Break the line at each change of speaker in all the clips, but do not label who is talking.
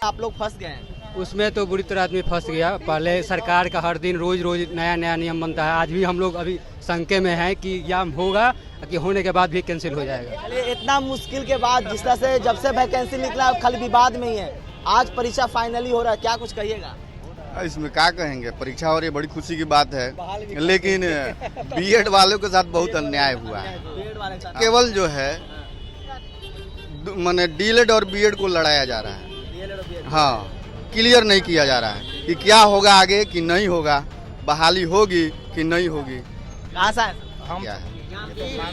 आप लोग फंस गए हैं।
उसमें तो बुरी तरह आदमी फंस गया। पहले सरकार का हर दिन रोज रोज नया नया नियम बनता है। आज भी हम लोग अभी शंके में हैं कि एग्जाम होगा कि होने के बाद भी कैंसिल हो जाएगा।
चलिए, इतना मुश्किल के बाद जिस तरह से जब से वैकेंसी निकला खाली विवाद में ही है, आज परीक्षा फाइनली हो रहा है, क्या कुछ कहिएगा?
इसमें क्या कहेंगे, परीक्षा हो रही है, बड़ी खुशी की बात है, लेकिन बीएड वालों के साथ बहुत अन्याय हुआ है। केवल जो है माने डीएलएड और बीएड को लड़ाया जा रहा है। हाँ, क्लियर नहीं किया जा रहा है कि क्या होगा आगे कि नहीं होगा, बहाली होगी कि नहीं होगी।
कहाँ से आए?
क्या है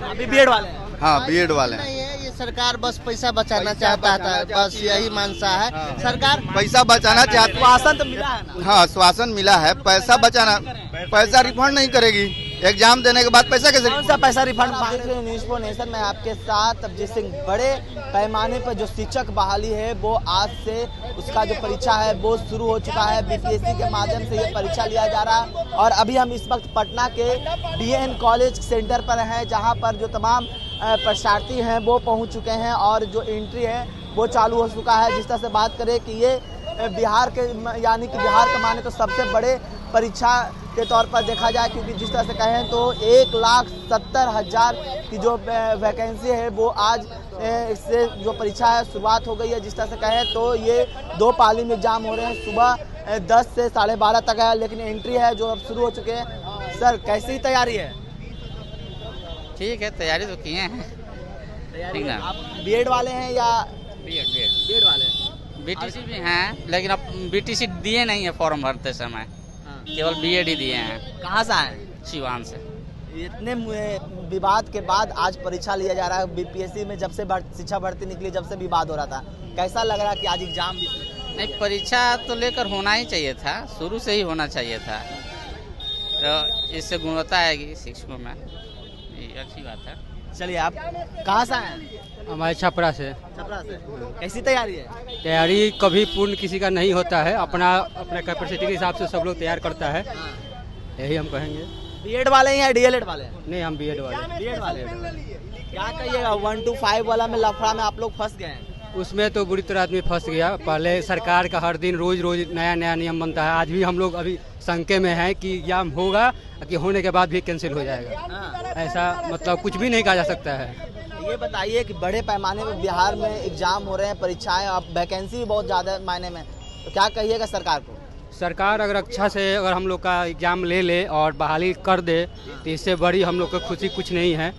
अभी बीएड वाले हैं।
हाँ, बीएड वाले हैं।
नहीं है, ये सरकार बस पैसा बचाना चाहता था, बस यही मानसा है। सरकार
पैसा बचाना चाहती है।
आश्वासन तो मिला है ना?
हाँ, आश्वासन मिला है, पैसा बचाना, पैसा रिफंड नहीं करेगी। एग्जाम देने के बाद पैसा कैसे?
कौन सा पैसा रिफंड देख रहे हैं न्यूज़ फॉर नेशन में आपके साथ अभिजीत सिंह। बड़े पैमाने पर जो शिक्षक बहाली है वो आज से उसका जो परीक्षा है वो शुरू हो चुका है। बीपीएससी के माध्यम से ये परीक्षा लिया जा रहा है और अभी हम इस वक्त पटना के डीएन कॉलेज सेंटर पर हैं, जहाँ पर जो तमाम परीक्षार्थी हैं वो पहुँच चुके हैं और जो एंट्री है वो चालू हो चुका है। जिस तरह से बात करें कि ये बिहार के यानी कि बिहार के माने तो सबसे बड़े परीक्षा के तौर पर देखा जाए, क्योंकि जिस तरह से कहें तो 1,70,000 की जो वैकेंसी है वो आज इससे जो परीक्षा है शुरुआत हो गई है। जिस तरह से कहें तो ये 2 पाली में एग्जाम हो रहे हैं, सुबह 10 से 12:30 तक है, लेकिन एंट्री है जो अब शुरू हो चुके हैं। सर, कैसी तैयारी है?
ठीक है, तैयारी तो किए हैं। ठीक है।
आप बीएड वाले हैं या
बीएड
वाले हैं?
बीटीसी भी हैं, लेकिन अब बीटीसी दिए नहीं है फॉर्म भरते समय, केवल बीएड ही दिए हैं।
कहाँ से आए?
सिवान से।
इतने विवाद के बाद आज परीक्षा लिया जा रहा है। बीपीएससी में जब से शिक्षा भर्ती निकली, जब से विवाद हो रहा था, कैसा लग रहा है कि आज एग्जाम भी?
नहीं, परीक्षा तो लेकर होना ही चाहिए था, शुरू से ही होना चाहिए था, तो इससे गुणवत्ता आएगी शिक्षकों में, ये अच्छी बात है।
चलिए, आप कहाँ से आए?
हमारे छपरा से।
छपरा से। कैसी तैयारी है?
तैयारी कभी पूर्ण किसी का नहीं होता है, अपना अपने कैपेसिटी के हिसाब से सब लोग तैयार करता है, यही हम कहेंगे।
बीएड वाले हैं या डीएलएड वाले हैं?
नहीं, हम बीएड वाले।
बीएड वाले। क्या कहिएगा, 1 to 5 वाला में लफड़ा में आप लोग फंस गए हैं।
उसमें तो बुरी तरह आदमी फंस गया। पहले सरकार का हर दिन रोज रोज नया नया नियम बनता है। आज भी हम लोग अभी शंके में हैं कि एग्जाम होगा कि होने के बाद भी कैंसिल हो जाएगा। ऐसा मतलब कुछ भी नहीं कहा जा सकता है।
ये बताइए कि बड़े पैमाने पर बिहार में एग्जाम हो रहे हैं, परीक्षाएं, अब वैकेंसी भी बहुत ज़्यादा मायने में, तो क्या कहिएगा सरकार को?
सरकार अगर अच्छा से अगर हम लोग का एग्जाम ले ले और बहाली कर दे तो इससे बड़ी हम लोग को खुशी कुछ नहीं है,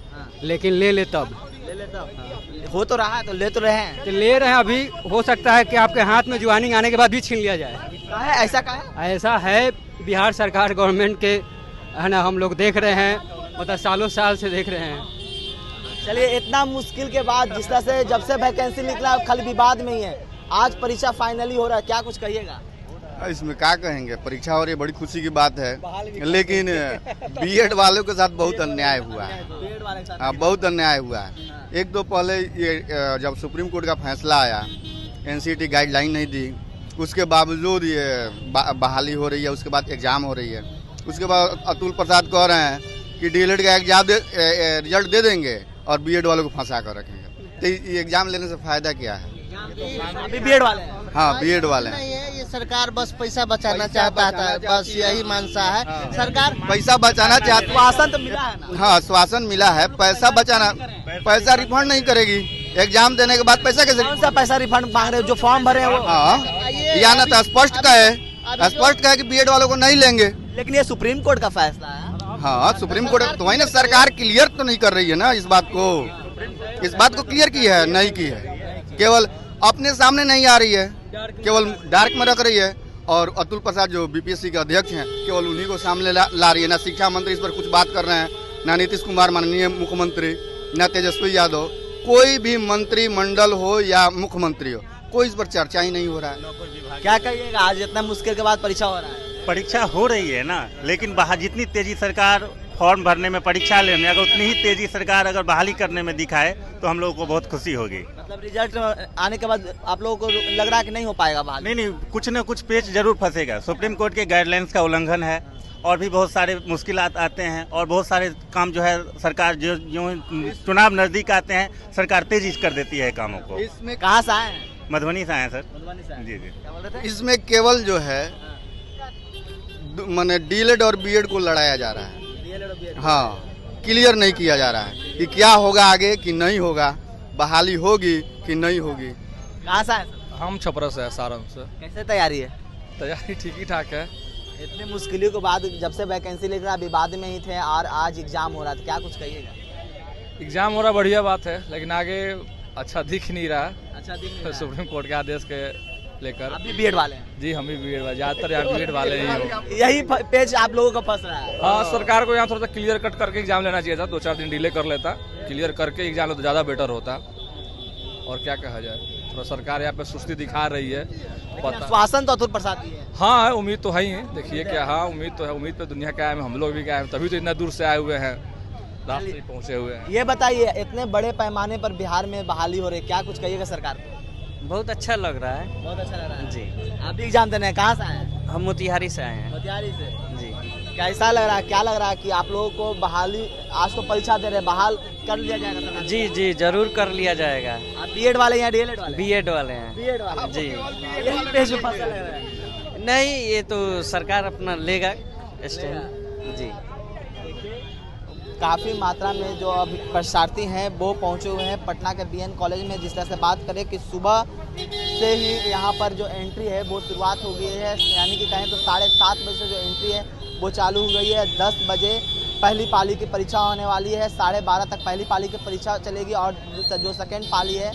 लेकिन ले ले तब।
हो तो रहा है तो ले तो रहे हैं।
तो ले रहे हैं, अभी हो सकता है कि आपके हाथ में ज्वाइनिंग आने के बाद भी छीन लिया जाए।
ऐसा का है?
ऐसा है बिहार सरकार गवर्नमेंट के, है ना, हम लोग देख रहे हैं, मतलब सालों साल से देख रहे हैं।
चलिए, इतना मुश्किल के बाद जिस तरह से जब से वैकेंसी निकला खाली विवाद में ही है, आज परीक्षा फाइनली हो रहा है, क्या कुछ कहिएगा?
इसमें क्या कहेंगे, परीक्षा हो रही है, बड़ी खुशी की बात है, लेकिन बीएड वालों के साथ बहुत अन्याय हुआ है। हाँ, बहुत अन्याय हुआ है। एक दो पहले ये जब सुप्रीम कोर्ट का फैसला आया, एनसीईटी गाइडलाइन नहीं दी, उसके बावजूद ये बहाली हो रही है, उसके बाद एग्जाम हो रही है। उसके बाद अतुल प्रसाद कह रहे हैं कि डीएलएड का एग्जाम रिजल्ट दे देंगे और बीएड वालों को फंसा कर रखेंगे। तो ये एग्जाम लेने से फायदा क्या है?
अभी बीएड वाले हैं।
हाँ, बीएड वाले हैं।
नहीं है, ये सरकार बस पैसा बचाना चाहता था, बस यही मानसा है। सरकार
पैसा बचाना चाहती है।
आश्वासन तो मिला है ना?
हाँ, आश्वासन मिला है, पैसा बचाना, पैसा रिफंड नहीं करेगी। एग्जाम देने के बाद पैसा कैसे?
कौन सा पैसा रिफंड मांग रहे हो? जो फॉर्म भरे हैं वो?
हाँ, या ना तो स्पष्ट कहे कि बीएड वालों को नहीं लेंगे।
लेकिन ये सुप्रीम कोर्ट का फैसला है।
हाँ, सुप्रीम कोर्ट तो वही ना, सरकार क्लियर तो नहीं कर रही है ना इस बात को क्लियर की है, नहीं की है, केवल अपने सामने नहीं आ रही है, केवल डार्क में रख रही है। और अतुल प्रसाद जो बीपीएससी के अध्यक्ष हैं, केवल उन्हीं को सामने ला रही है। ना शिक्षा मंत्री इस पर कुछ बात कर रहे हैं, ना नीतीश कुमार माननीय मुख्यमंत्री, ना तेजस्वी यादव, कोई भी मंत्री मंडल हो या मुख्यमंत्री हो, कोई इस पर चर्चा ही नहीं हो रहा है।
क्या कहिएगा, आज इतना मुश्किल के बाद परीक्षा हो रहा है?
परीक्षा हो रही है ना, लेकिन जितनी तेजी सरकार फॉर्म भरने में, परीक्षा लेने में, अगर उतनी ही तेजी सरकार अगर बहाली करने में दिखाए तो हम लोगों को बहुत खुशी होगी।
मतलब रिजल्ट आने के बाद आप लोगों को लग रहा है कि नहीं हो पाएगा बहाली?
नहीं, कुछ न कुछ पेच जरूर फंसेगा। सुप्रीम कोर्ट के गाइडलाइंस का उल्लंघन है और भी बहुत सारे मुश्किलात आते हैं और बहुत सारे काम जो है सरकार जो चुनाव नजदीक आते हैं, सरकार तेजी कर देती है कामों को।
इसमें कहाँ से आए हैं?
मधुबनी से आए हैं सर।
मधुबनी से आए।
जी जी।
क्या बोल रहे थे?
इसमें केवल जो है माने डीएलएड और बीएड को लड़ाया जा रहा है।
DL और B.Ed।
हाँ, क्लियर नहीं किया जा रहा है कि क्या होगा आगे कि नहीं होगा, बहाली होगी कि नहीं होगी।
कहाँ से आए सर?
हम छपरा से है, सारण से।
कैसे तैयारी है?
तैयारी ठीक ही ठाक है।
इतनी मुश्किलों के बाद जब से वैकेंसी लेकर आप विवाद में ही थे और आज एग्जाम हो रहा था, क्या कुछ कहिएगा?
एग्जाम हो रहा बढ़िया बात है, लेकिन आगे अच्छा दिख नहीं रहा।
अच्छा दिन नहीं रहा।
सुप्रीम कोर्ट के आदेश के लेकर।
आप भी B.Ed वाले हैं?
जी हम भी बीएड वाले, ज्यादातर यहाँ बीएड वाले ही हो।
यही पेज आप लोगों का फंस रहा है।
हाँ, सरकार को यहाँ थोड़ा सा क्लियर कट करके एग्जाम लेना चाहिए था। 2-4 दिन डिले कर लेता, क्लियर करके एग्जाम ले तो ज्यादा बेटर होता। और क्या कहा जाए, थोड़ा सरकार यहाँ पे सुस्ती दिखा रही है। पता
श्वासन तो अतुल प्रसाद ही है।
हाँ, उम्मीद तो है ही है। देखिए क्या, हाँ उम्मीद तो है, उम्मीद पे दुनिया का है, हम लोग भी क्या है, तभी तो इतना दूर से आए हुए हैं, रास्ते ही पहुंचे हुए हैं।
ये बताइए, इतने बड़े पैमाने पर बिहार में बहाली हो रही है, क्या कुछ कहिएगा सरकार को?
बहुत अच्छा लग रहा है
बहुत अच्छा लग रहा है
जी।
आप भी एग्जाम देने हैं, कहाँ से आए हैं?
हम मोतिहारी से आए हैं
मोतिहारी से।
जी।
कैसा लग रहा है, क्या लग रहा है कि आप लोगों को बहाली, आज तो परीक्षा दे रहे हैं, बहाल कर लिया जाएगा सरकार?
जी जी जरूर कर लिया जाएगा।
आप B.Ed वाले या DL.Ed वाले?
बीएड वाले हैं
B.Ed वाले
जी।
यही पेज में फंसा लग रहा है।
नहीं, ये तो सरकार अपना लेगा स्टैंड जी।
काफ़ी मात्रा में जो अभी परीक्षार्थी हैं वो पहुंचे हुए हैं पटना के BN कॉलेज में। जिस तरह से बात करें कि सुबह से ही यहाँ पर जो एंट्री है वो शुरुआत हो गई है, यानी कि कहें तो 7:30 बजे से जो एंट्री है वो चालू हो गई है। 10 बजे पहली पाली की परीक्षा होने वाली है, 12:30 तक पहली पाली की परीक्षा चलेगी और जो सेकेंड पाली है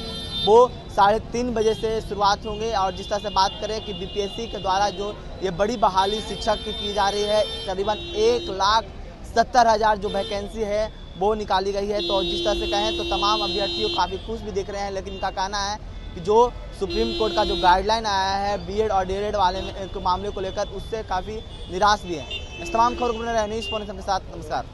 वो 3:30 बजे से शुरुआत होंगे। और जिस तरह से बात करें कि BPSC के द्वारा जो ये बड़ी बहाली शिक्षक की जा रही है, करीबन 1,70,000 जो वैकेंसी है वो निकाली गई है। तो जिस तरह से कहें तो तमाम अभ्यर्थियों काफ़ी खुश भी दिख रहे हैं, लेकिन इनका कहना है कि जो सुप्रीम कोर्ट का जो गाइडलाइन आया है B.Ed और DL.Ed वाले में मामले को लेकर, उससे काफ़ी निराश भी है। इस तमाम खबर को बने रहे न्यूज़ पॉइंट के साथ। नमस्कार।